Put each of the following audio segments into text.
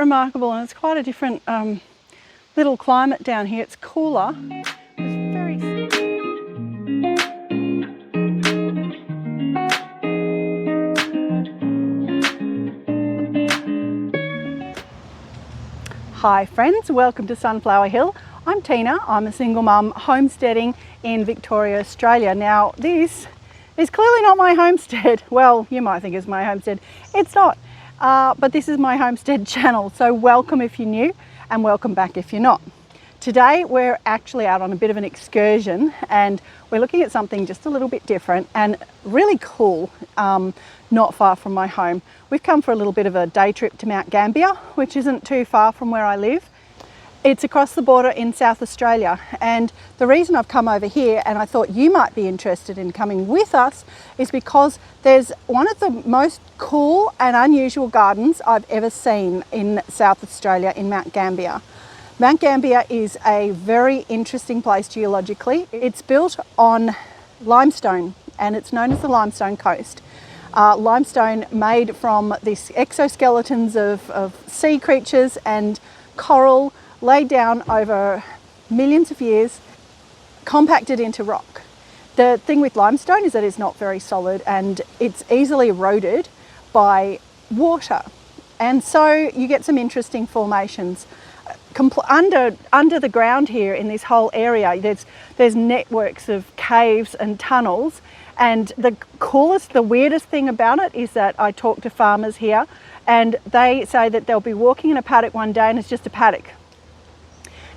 remarkable, and it's quite a different little climate down here. It's cooler. It's very... Hi friends, welcome to Sunflower Hill. I'm Tina, I'm a single mum homesteading in Victoria, Australia. Now this is clearly not my homestead. Well, you might think it's my homestead. It's not, but this is my homestead channel. So welcome if you're new and welcome back if you're not. Today we're actually out on a bit of an excursion and we're looking at something just a little bit different and really cool, not far from my home. We've come for a little bit of a day trip to Mount Gambier, which isn't too far from where I live. It's across the border in South Australia, and the reason I've come over here and I thought you might be interested in coming with us is because there's one of the most cool and unusual gardens I've ever seen in South Australia in Mount Gambier. Mount Gambier is a very interesting place geologically. It's built on limestone and it's known as the Limestone Coast. Limestone made from these exoskeletons of sea creatures and coral laid down over millions of years, compacted into rock. The thing with limestone is that it's not very solid and it's easily eroded by water. And so you get some interesting formations. Under the ground here in this whole area, there's networks of caves and tunnels. And the coolest, the weirdest thing about it is that I talk to farmers here and they say that they'll be walking in a paddock one day and it's just a paddock.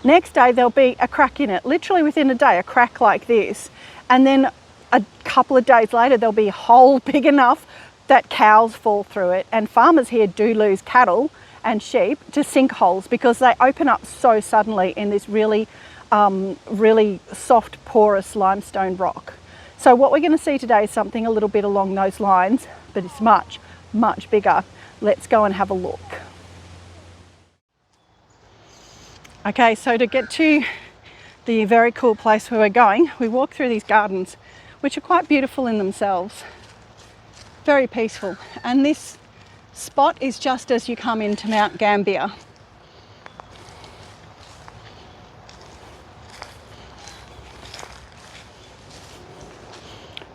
Next day there'll be a crack in it, literally within a day, a crack like this. And then a couple of days later there'll be a hole big enough that cows fall through it. And farmers here do lose cattle and sheep to sinkholes because they open up so suddenly in this really soft, porous limestone rock. So what we're going to see today is something a little bit along those lines, but it's much, much bigger. Let's go and have a look. Okay, so to get to the very cool place where we're going, we walk through these gardens, which are quite beautiful in themselves. Very peaceful. And this spot is just as you come into Mount Gambier.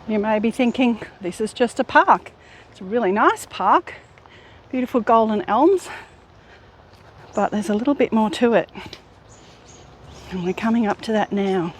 You may be thinking, this is just a park. It's a really nice park, beautiful golden elms, but there's a little bit more to it. And we're coming up to that now.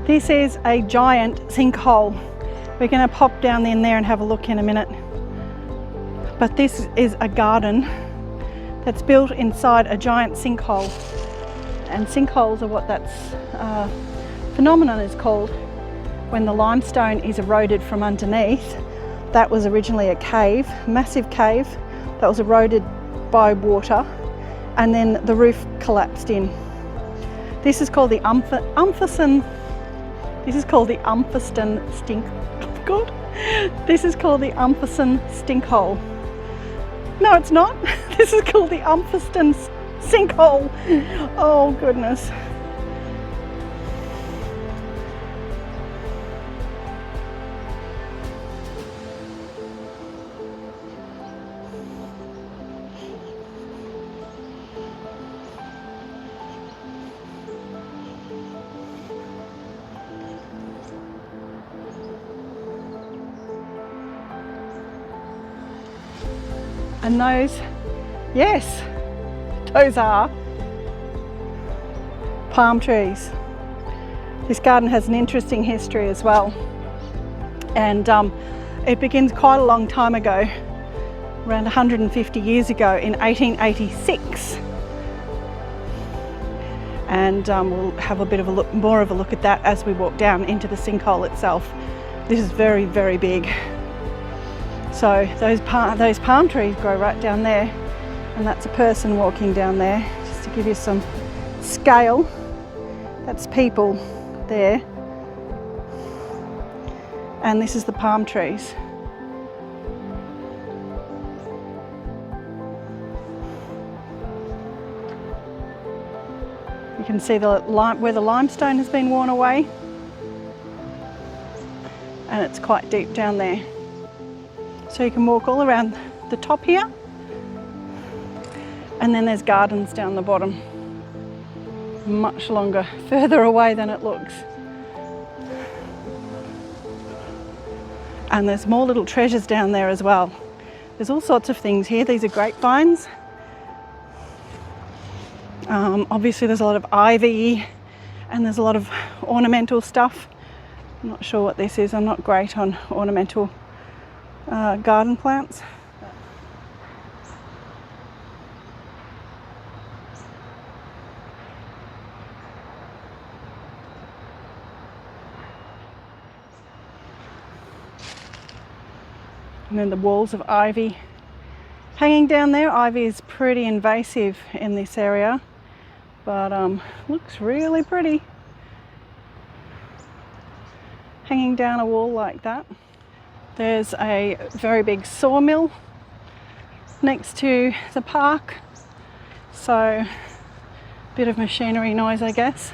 This is a giant sinkhole. We're going to pop down in there and have a look in a minute. But this is a garden that's built inside a giant sinkhole. And sinkholes are what that phenomenon is called. When the limestone is eroded from underneath, that was originally a cave, massive cave that was eroded by water, and then the roof collapsed in. This is called the This is called the Umphaston This is called the Umphaston Stinkhole. No, it's not. This is called the Umphaston Sinkhole. Oh goodness. And those, yes, those are palm trees. This garden has an interesting history as well. And it begins quite a long time ago, around 150 years ago in 1886. And we'll have a bit of a look, more of a look at that as we walk down into the sinkhole itself. This is very, very big. So those palm trees grow right down there. And that's a person walking down there, just to give you some scale. That's people there. And this is the palm trees. You can see where the limestone has been worn away, and it's quite deep down there. So you can walk all around the top here, and then there's gardens down the bottom, much longer, further away than it looks. And there's more little treasures down there as well. There's all sorts of things here. These are grapevines. Obviously there's a lot of ivy, and there's a lot of ornamental stuff. I'm not sure what this is. I'm not great on ornamental garden plants. And then the walls of ivy hanging down there. Ivy is pretty invasive in this area, but looks really pretty. Hanging down a wall like that. There's a very big sawmill next to the park, so a bit of machinery noise, I guess.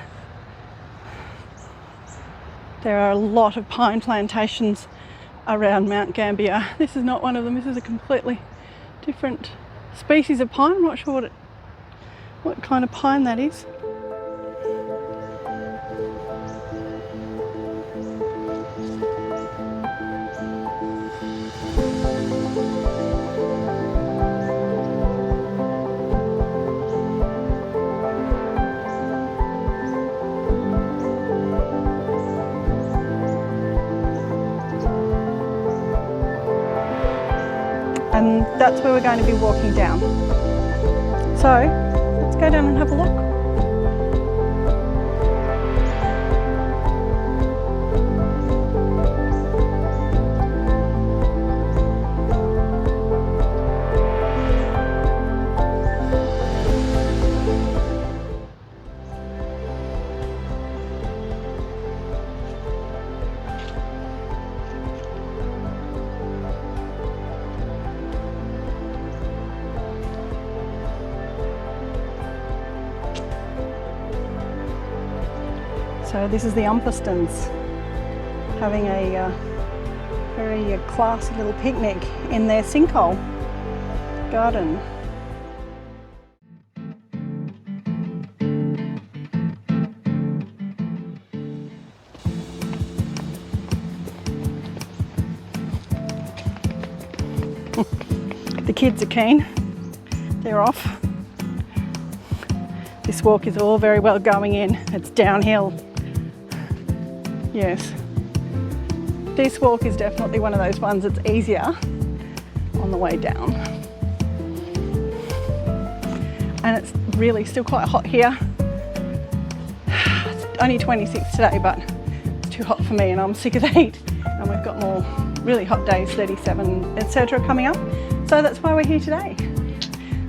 There are a lot of pine plantations around Mount Gambier. This is not one of them. This is a completely different species of pine. I'm not sure what kind of pine that is. And that's where we're going to be walking down. So let's go down and have a look. So this is the Umphistons having a very classy little picnic in their sinkhole garden. The kids are keen, they're off. This walk is all very well going in, it's downhill. Yes, this walk is definitely one of those ones that's easier on the way down. And it's really still quite hot here. It's only 26 today, but it's too hot for me and I'm sick of the heat. And we've got more really hot days, 37, etc. coming up. So that's why we're here today.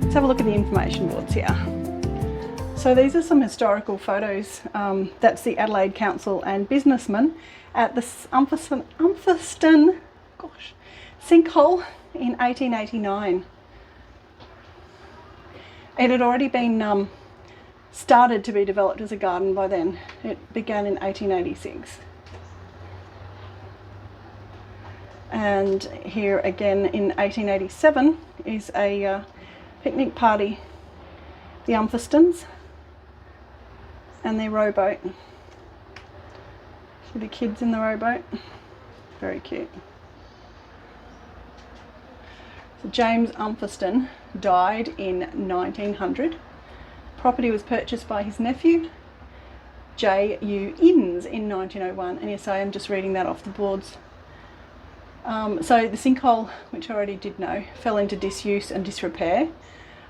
Let's have a look at the information boards here. So these are some historical photos. That's the Adelaide Council and businessmen at the Umphistone sinkhole in 1889. It had already been started to be developed as a garden by then. It began in 1886. And here again in 1887 is a picnic party, the Umphistones and their rowboat. See the kids in the rowboat? Very cute. So James Umphistone died in 1900. Property was purchased by his nephew, J.U. Innes, in 1901. And yes, I am just reading that off the boards. So the sinkhole, which I already did know, fell into disuse and disrepair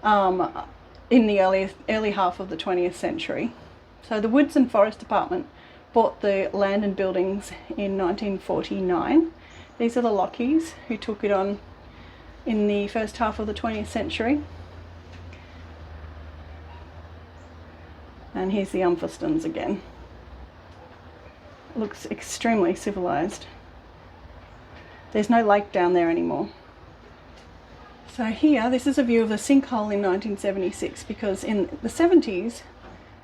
in the early half of the 20th century. So the Woods and Forest Department bought the land and buildings in 1949. These are the Lockies who took it on in the first half of the 20th century. And here's the Umphistons again. Looks extremely civilized. There's no lake down there anymore. So here, this is a view of the sinkhole in 1976, because in the 70s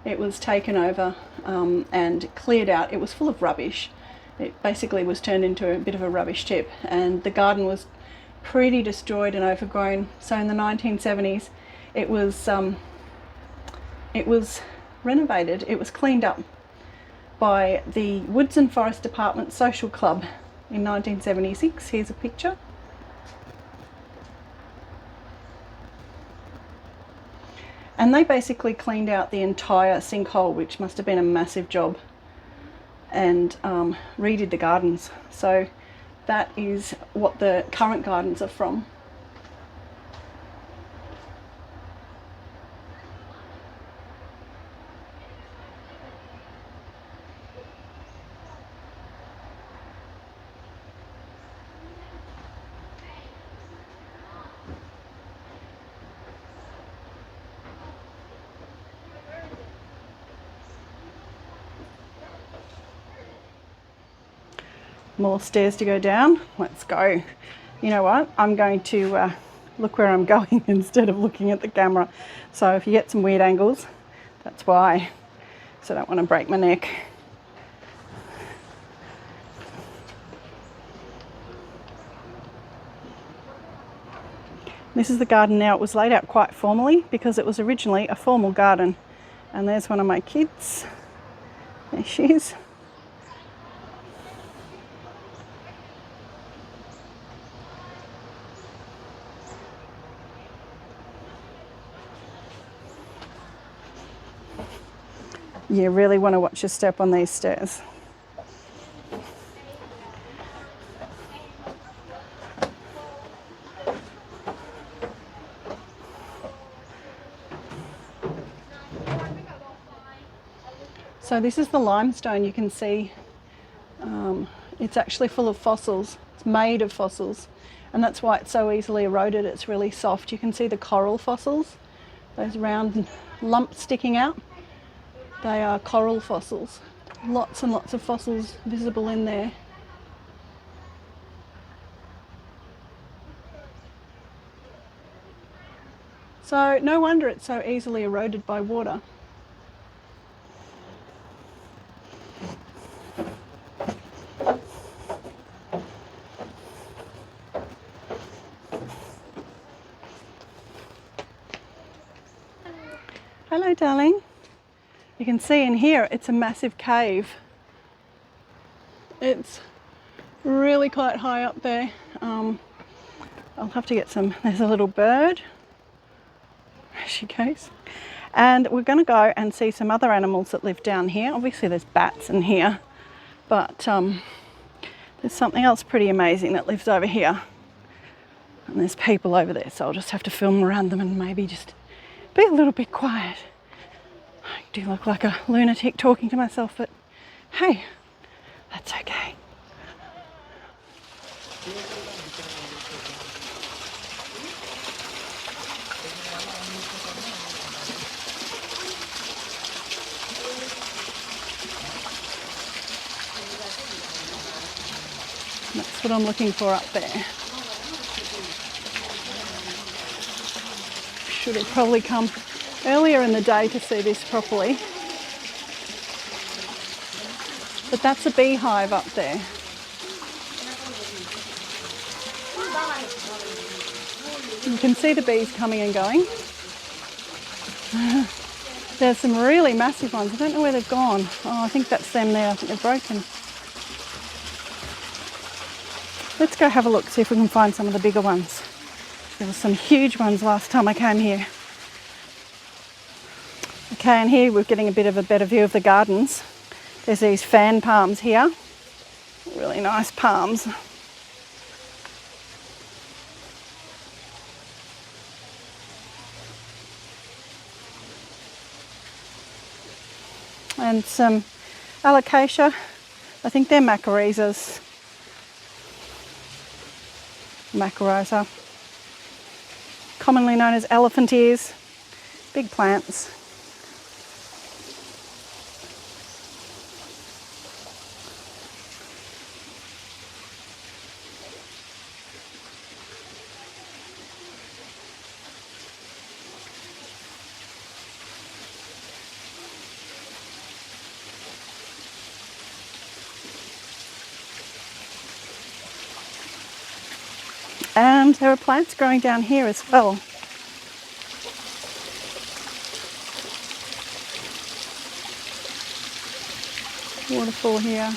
it was taken over and cleared out. It was full of rubbish. It basically was turned into a bit of a rubbish tip, and the garden was pretty destroyed and overgrown. So in the 1970s it was renovated, it was cleaned up by the Woods and Forest Department Social Club in 1976. Here's a picture. And they basically cleaned out the entire sinkhole, which must have been a massive job, and redid the gardens. So that is what the current gardens are from. More stairs to go down. Let's go. You know what? I'm going to look where I'm going instead of looking at the camera. So if you get some weird angles, that's why. So I don't want to break my neck. This is the garden now. It was laid out quite formally because it was originally a formal garden. And there's one of my kids. There she is. You really want to watch your step on these stairs. So this is the limestone. You can see it's actually full of fossils. It's made of fossils, and that's why it's so easily eroded. It's really soft. You can see the coral fossils, those round lumps sticking out. They are coral fossils. Lots and lots of fossils visible in there. So no wonder it's so easily eroded by water. Hello, darling. You can see in here it's a massive cave. It's really quite high up there. I'll have to get some. There's a little bird. There she goes. And we're going to go and see some other animals that live down here. Obviously there's bats in here, but there's something else pretty amazing that lives over here. And there's people over there, so I'll just have to film around them and maybe just be a little bit quiet. I do look like a lunatic talking to myself, but hey, that's okay. That's what I'm looking for up there. Should have probably come earlier in the day to see this properly. But that's a beehive up there. You can see the bees coming and going. There's some really massive ones. I don't know where they've gone. Oh, I think that's them there. I think they're broken. Let's go have a look, see if we can find some of the bigger ones. There were some huge ones last time I came here. Okay, and here we're getting a bit of a better view of the gardens. There's these fan palms here. Really nice palms. And some alocasia. I think they're macarizas. Macariza. Commonly known as elephant ears. Big plants. And there are plants growing down here as well. Waterfall here.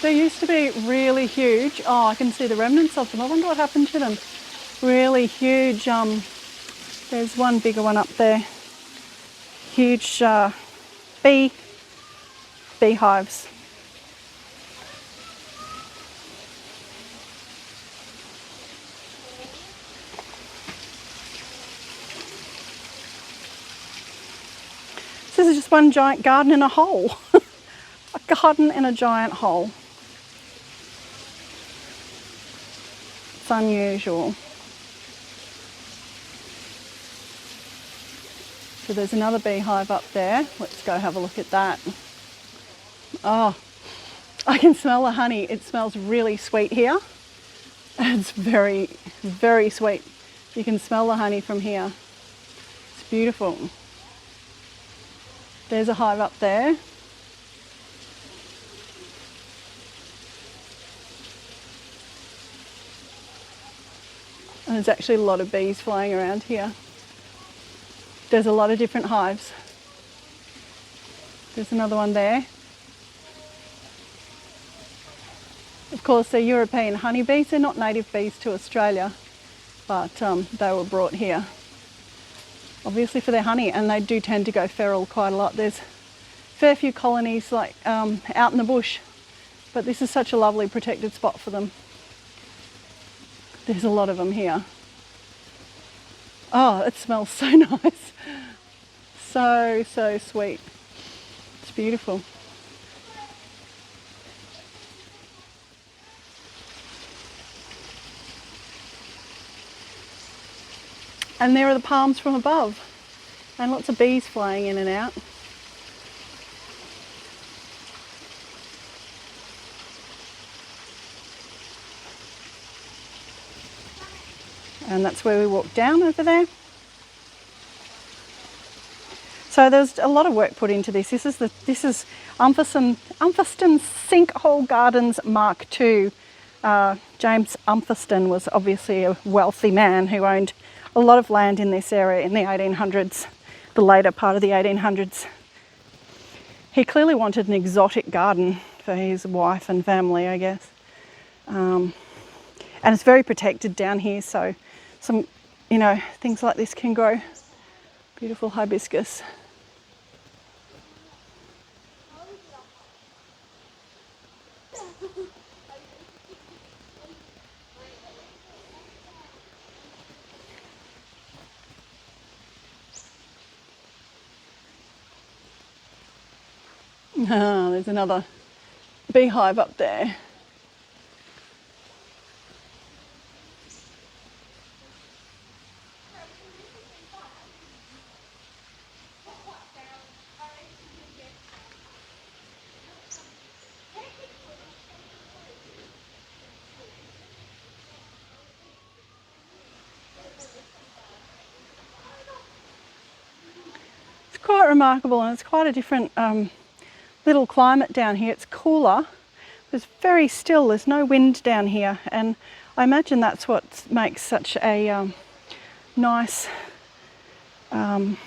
They used to be really huge. Oh, I can see the remnants of them. I wonder what happened to them. Really huge. There's one bigger one up there. Huge beehives. This is just one giant garden in a hole. A garden in a giant hole. It's unusual. So there's another beehive up there. Let's go have a look at that. Oh, I can smell the honey. It smells really sweet here. It's very, very sweet. You can smell the honey from here. It's beautiful. There's a hive up there. And there's actually a lot of bees flying around here. There's a lot of different hives. There's another one there. Of course, they're European honeybees. They're not native bees to Australia, but they were brought here, obviously for their honey, and they do tend to go feral quite a lot. There's a fair few colonies like out in the bush, but this is such a lovely protected spot for them. There's a lot of them here. Oh, it smells so nice. So, so sweet. It's beautiful. And there are the palms from above, and lots of bees flying in and out. And that's where we walk down over there. So there's a lot of work put into this. This is Umferston Sinkhole Gardens Mark II. James Umferston was obviously a wealthy man who owned a lot of land in this area in the 1800s, the later part of the 1800s. He clearly wanted an exotic garden for his wife and family, I guess. And it's very protected down here, so some, things like this can grow. Beautiful hibiscus. Ah, there's another beehive up there. It's quite remarkable, and it's quite a different little climate down here. It's cooler. It's very still. There's no wind down here, and I imagine that's what makes such a nice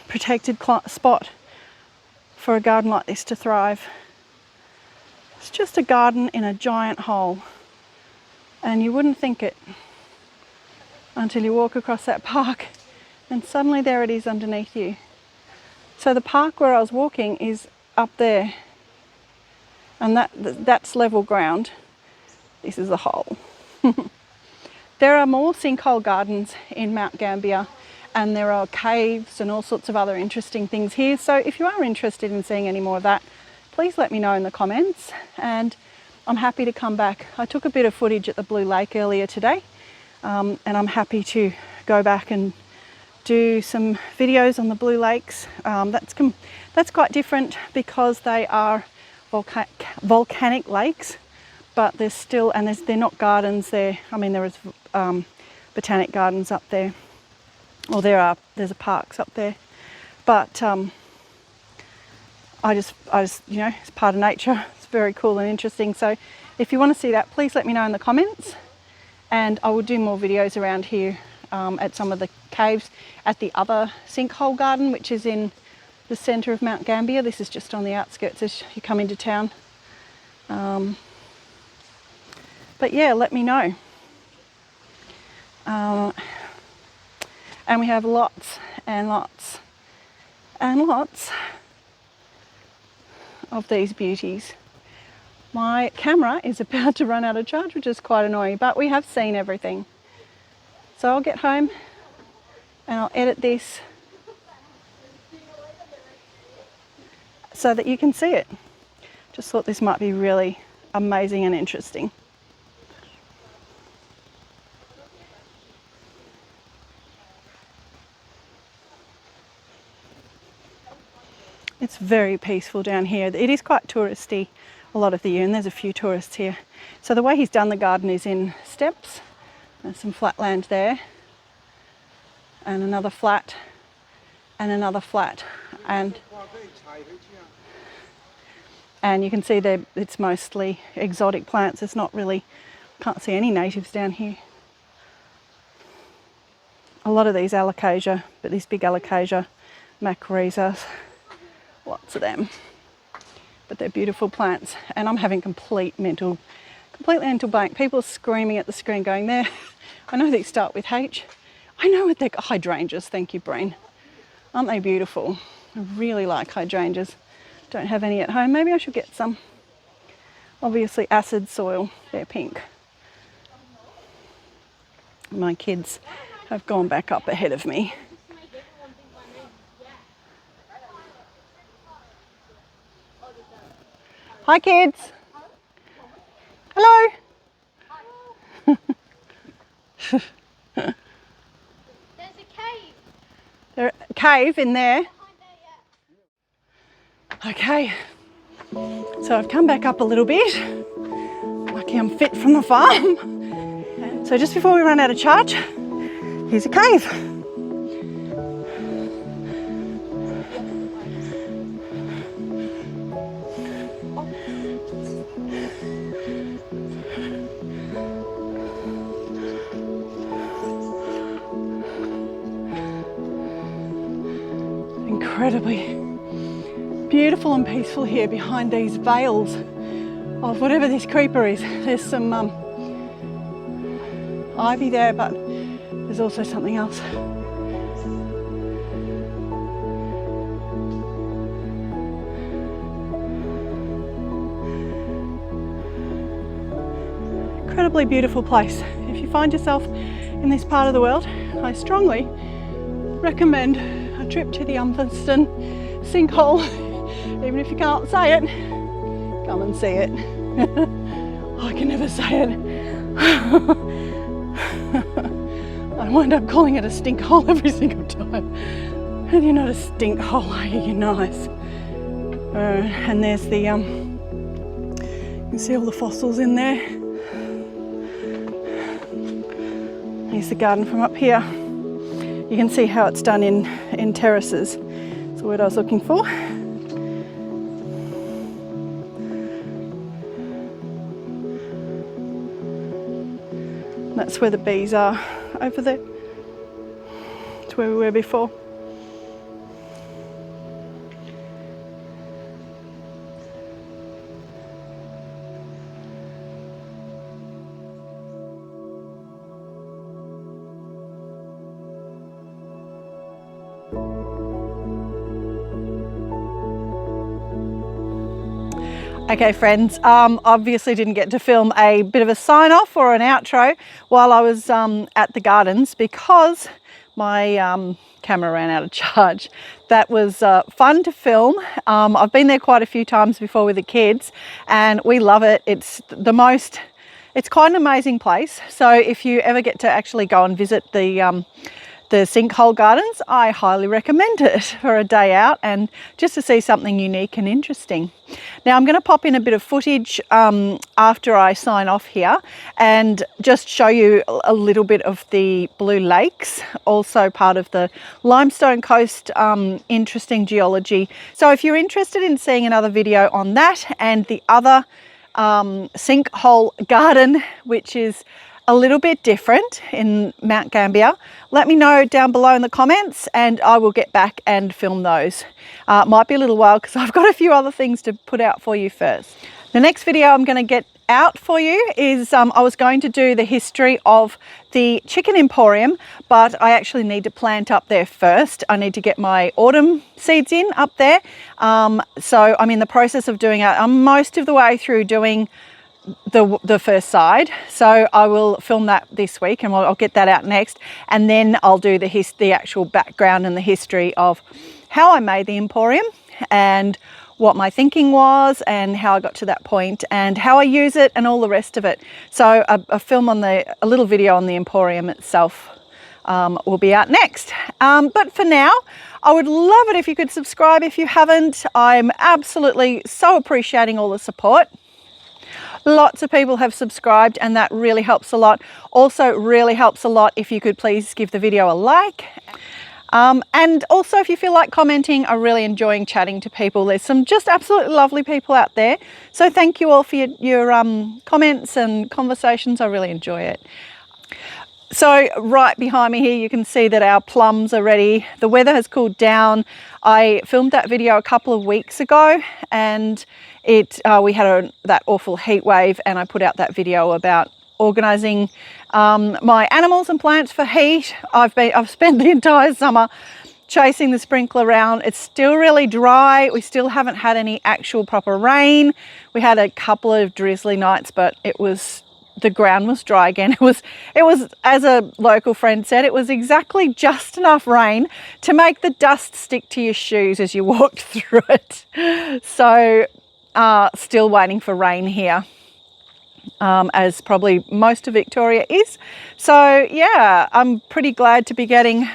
protected spot for a garden like this to thrive. It's just a garden in a giant hole, and you wouldn't think it until you walk across that park, and suddenly there it is underneath you. So the park where I was walking is up there, and that's level ground. This is a hole. There are more sinkhole gardens in Mount Gambier, and there are caves and all sorts of other interesting things here. So if you are interested in seeing any more of that, please let me know in the comments, and I'm happy to come back. I took a bit of footage at the Blue Lake earlier today, and I'm happy to go back and do some videos on the Blue Lakes. That's quite different because they are volcanic lakes, but there's still, and they're not gardens there. I mean, there is botanic gardens up there, or there's a parks up there, but I just, you know, it's part of nature. It's very cool and interesting. So if you want to see that, please let me know in the comments, and I will do more videos around here at some of the caves, at the other sinkhole garden, which is in the centre of Mount Gambier. This is just on the outskirts as you come into town. But yeah, let me know. And we have lots and lots and lots of these beauties. My camera is about to run out of charge, which is quite annoying, but we have seen everything. So I'll get home and I'll edit this so that you can see it. Just thought this might be really amazing and interesting. It's very peaceful down here. It is quite touristy a lot of the year, and there's a few tourists here. So the way he's done the garden is in steps. There's some flat land there, and another flat, and another flat, and you can see there it's mostly exotic plants. It's not really, can't see any natives down here. A lot of these alocasia, but these big alocasia macrrhizas, lots of them. But they're beautiful plants, and I'm having completely mental blank. People are screaming at the screen going, there, I know they start with H. I know what they're, hydrangeas, thank you, brain. Aren't they beautiful? I really like hydrangeas. Don't have any at home, maybe I should get some. Obviously acid soil, they're pink. My kids have gone back up ahead of me. Hi kids. Hello. There's a cave. There's a cave in there. Okay, so I've come back up a little bit. Lucky I'm fit from the farm. So just before we run out of charge, here's a cave. Incredibly beautiful and peaceful here behind these veils of whatever this creeper is. There's some ivy there, but there's also something else. Incredibly beautiful place. If you find yourself in this part of the world, I strongly recommend a trip to the Limestone sinkhole. Even if you can't say it, come and see it. I can never say it. I wind up calling it a stink hole every single time. And you're not a stink hole, are you? You're nice. And there's the, you can see all the fossils in there. Here's the garden from up here. You can see how it's done in terraces. That's the word I was looking for. That's where the bees are, over there. It's where we were before. Okay friends, obviously didn't get to film a bit of a sign off or an outro while I was at the gardens because my camera ran out of charge. That was fun to film. I've been there quite a few times before with the kids and we love it. It's quite an amazing place. So if you ever get to actually go and visit the the sinkhole gardens, I highly recommend it for a day out and just to see something unique and interesting. Now I'm going to pop in a bit of footage after I sign off here and just show you a little bit of the Blue Lakes, also part of the Limestone Coast interesting geology. So if you're interested in seeing another video on that and the other sinkhole garden, which is a little bit different in Mount Gambier, let me know down below in the comments and I will get back and film those. Might be a little while because I've got a few other things to put out for you first. The next video I'm going to get out for you is I was going to do the history of the chicken emporium, but I actually need to plant up there first. I need to get my autumn seeds in up there. So I'm in the process of doing it. I'm most of the way through doing the first side, so I will film that this week and I'll get that out next, and then I'll do the actual background and the history of how I made the emporium and what my thinking was and how I got to that point and how I use it and all the rest of it. So a film on a little video on the emporium itself will be out next. But for now, I would love it if you could subscribe if you haven't. I'm absolutely so appreciating all the support. Lots of people have subscribed and that really helps a lot. Also really helps a lot if you could please give the video a like. And also if you feel like commenting, I'm really enjoying chatting to people. There's some just absolutely lovely people out there. So thank you all for your comments and conversations. I really enjoy it. So right behind me here, you can see that our plums are ready. The weather has cooled down. I filmed that video a couple of weeks ago and we had that awful heat wave, and I put out that video about organising my animals and plants for heat. I've spent the entire summer chasing the sprinkler around. It's still really dry. We still haven't had any actual proper rain. We had a couple of drizzly nights, but the ground was dry again. It was, as a local friend said, it was exactly just enough rain to make the dust stick to your shoes as you walked through it. So still waiting for rain here, as probably most of Victoria is. So yeah, I'm pretty glad to be getting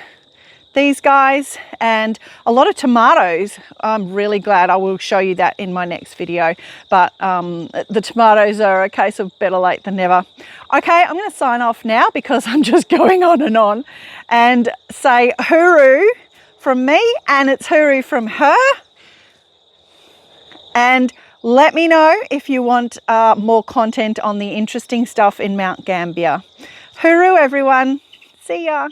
these guys and a lot of tomatoes. I'm really glad. I will show you that in my next video, but the tomatoes are a case of better late than never. Okay, I'm going to sign off now because I'm just going on and say hooroo from me, and it's hooroo from her. And let me know if you want more content on the interesting stuff in Mount Gambier. Hooroo everyone, see ya.